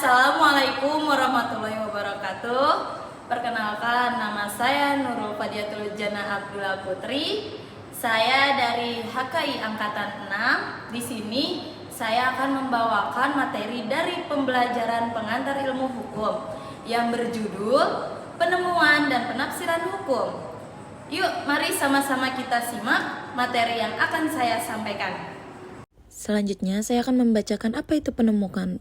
Assalamualaikum warahmatullahi wabarakatuh. Perkenalkan, nama saya Nurul Fadiatul Jannah Abdullah Putri. Saya dari HKI Angkatan 6. Di sini saya akan membawakan materi dari pembelajaran pengantar ilmu hukum yang berjudul Penemuan dan Penafsiran Hukum. Yuk, mari sama-sama kita simak materi yang akan saya sampaikan. Selanjutnya, saya akan membacakan apa itu penemuan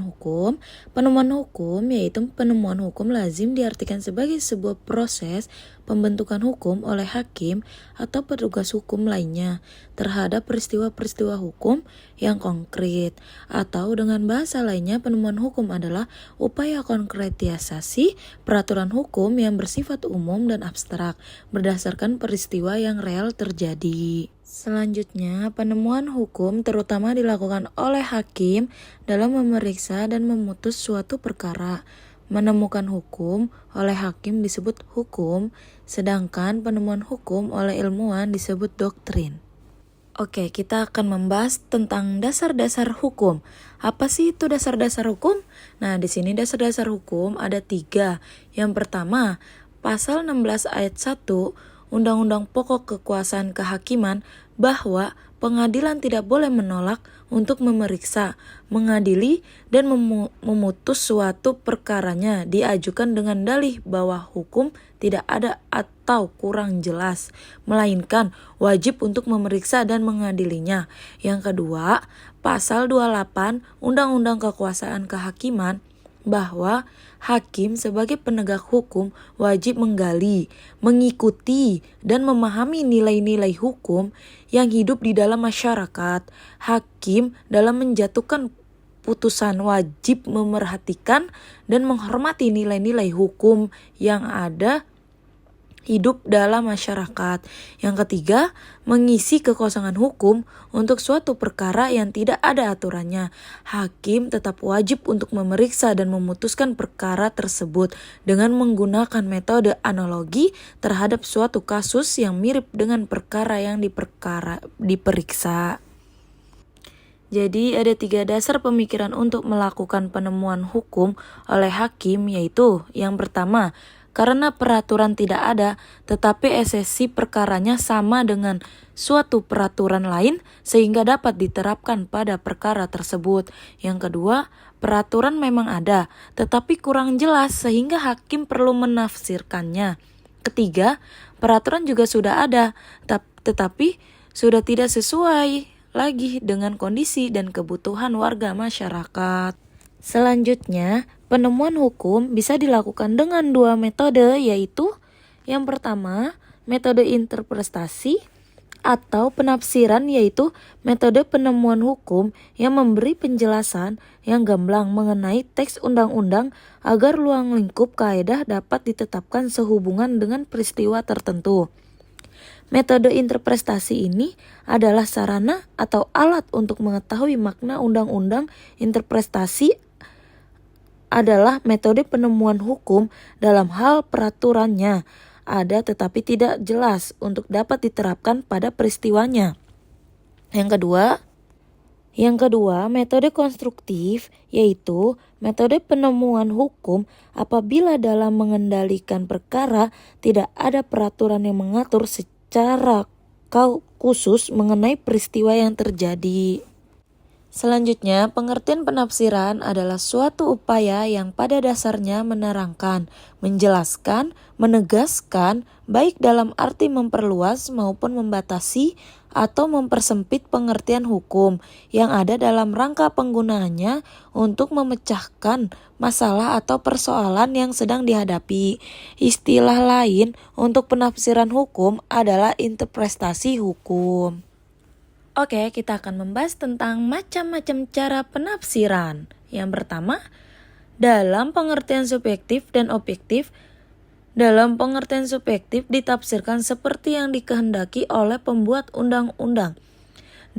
hukum. Penemuan hukum yaitu penemuan hukum lazim diartikan sebagai sebuah proses pembentukan hukum oleh hakim atau petugas hukum lainnya terhadap peristiwa-peristiwa hukum yang konkret. Atau dengan bahasa lainnya, penemuan hukum adalah upaya konkretisasi peraturan hukum yang bersifat umum dan abstrak berdasarkan peristiwa yang real terjadi. Selanjutnya, penemuan hukum terutama dilakukan oleh hakim dalam memeriksa dan memutus suatu perkara. Menemukan hukum oleh hakim disebut hukum, sedangkan penemuan hukum oleh ilmuwan disebut doktrin. Oke, kita akan membahas tentang dasar-dasar hukum. Apa sih itu dasar-dasar hukum? Nah, di sini dasar-dasar hukum ada 3. Yang pertama, pasal 16 ayat 1 Undang-Undang Pokok Kekuasaan Kehakiman bahwa pengadilan tidak boleh menolak untuk memeriksa, mengadili, dan memutus suatu perkaranya diajukan dengan dalih bahwa hukum tidak ada atau kurang jelas, melainkan wajib untuk memeriksa dan mengadilinya. Yang kedua, pasal 28 Undang-Undang Kekuasaan Kehakiman bahwa hakim sebagai penegak hukum wajib menggali, mengikuti, dan memahami nilai-nilai hukum yang hidup di dalam masyarakat. Hakim dalam menjatuhkan putusan wajib memerhatikan dan menghormati nilai-nilai hukum yang ada hidup dalam masyarakat. Yang ketiga, mengisi kekosongan hukum untuk suatu perkara yang tidak ada aturannya. Hakim tetap wajib untuk memeriksa dan memutuskan perkara tersebut dengan menggunakan metode analogi terhadap suatu kasus yang mirip dengan perkara yang diperiksa. Jadi ada 3 dasar pemikiran untuk melakukan penemuan hukum oleh hakim, yaitu yang pertama, karena peraturan tidak ada, tetapi esensi perkaranya sama dengan suatu peraturan lain sehingga dapat diterapkan pada perkara tersebut. Yang kedua, peraturan memang ada, tetapi kurang jelas sehingga hakim perlu menafsirkannya. Ketiga, peraturan juga sudah ada, tetapi sudah tidak sesuai lagi dengan kondisi dan kebutuhan warga masyarakat. Selanjutnya, penemuan hukum bisa dilakukan dengan 2 metode, yaitu yang pertama, metode interpretasi atau penafsiran, yaitu metode penemuan hukum yang memberi penjelasan yang gamblang mengenai teks undang-undang agar ruang lingkup kaidah dapat ditetapkan sehubungan dengan peristiwa tertentu. Metode interpretasi ini adalah sarana atau alat untuk mengetahui makna undang-undang. Interpretasi adalah metode penemuan hukum dalam hal peraturannya ada tetapi tidak jelas untuk dapat diterapkan pada peristiwanya. Yang kedua, metode konstruktif, yaitu metode penemuan hukum apabila dalam mengendalikan perkara tidak ada peraturan yang mengatur secara khusus mengenai peristiwa yang terjadi. Selanjutnya, pengertian penafsiran adalah suatu upaya yang pada dasarnya menerangkan, menjelaskan, menegaskan, baik dalam arti memperluas maupun membatasi atau mempersempit pengertian hukum yang ada dalam rangka penggunaannya untuk memecahkan masalah atau persoalan yang sedang dihadapi. Istilah lain untuk penafsiran hukum adalah interpretasi hukum. Oke, kita akan membahas tentang macam-macam cara penafsiran. Yang pertama, dalam pengertian subjektif dan objektif. Dalam pengertian subjektif ditafsirkan seperti yang dikehendaki oleh pembuat undang-undang.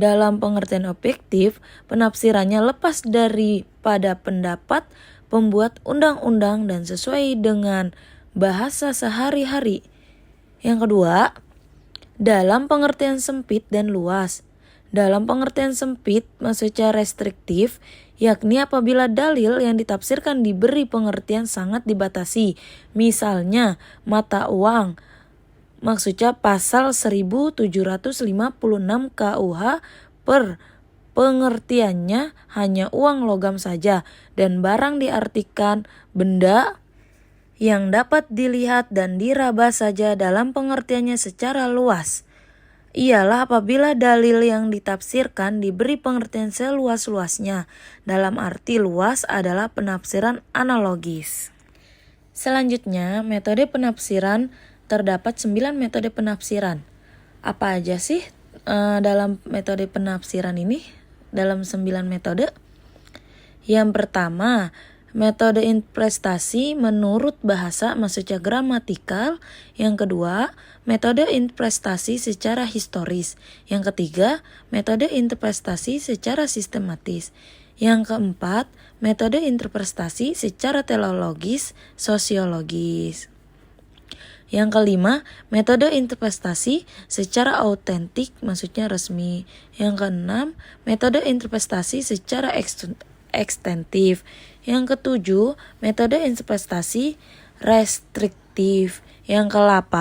Dalam pengertian objektif, penafsirannya lepas daripada pendapat pembuat undang-undang dan sesuai dengan bahasa sehari-hari. Yang kedua, dalam pengertian sempit dan luas. Dalam pengertian sempit maksudnya restriktif, yakni apabila dalil yang ditafsirkan diberi pengertian sangat dibatasi. Misalnya, mata uang, maksudnya pasal 1756 KUH per pengertiannya hanya uang logam saja, dan barang diartikan benda yang dapat dilihat dan diraba saja dalam pengertiannya secara luas. Ialah apabila dalil yang ditafsirkan diberi pengertian seluas-luasnya. Dalam arti luas adalah penafsiran analogis. Selanjutnya, metode penafsiran. Terdapat 9 metode penafsiran. Apa aja sih dalam metode penafsiran ini? Dalam 9 metode? Yang pertama, metode interpretasi menurut bahasa, maksudnya gramatikal. Yang kedua, metode interpretasi secara historis. Yang ketiga, metode interpretasi secara sistematis. Yang keempat, metode interpretasi secara teleologis, sosiologis. Yang kelima, metode interpretasi secara autentik, maksudnya resmi. Yang keenam, metode interpretasi secara ekstentif. Yang ketujuh, metode interpretasi restriktif. Yang ke-8,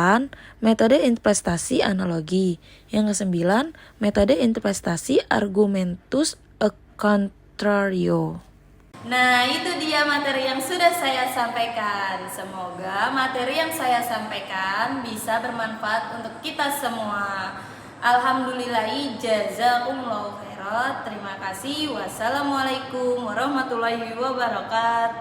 metode interpretasi analogi. Yang ke-9, metode interpretasi argumentus a contrario. Nah, itu dia materi yang sudah saya sampaikan. Semoga materi yang saya sampaikan bisa bermanfaat untuk kita semua. Alhamdulillahi jazakumullahu khairan. Terima kasih. Wassalamualaikum warahmatullahi wabarakatuh.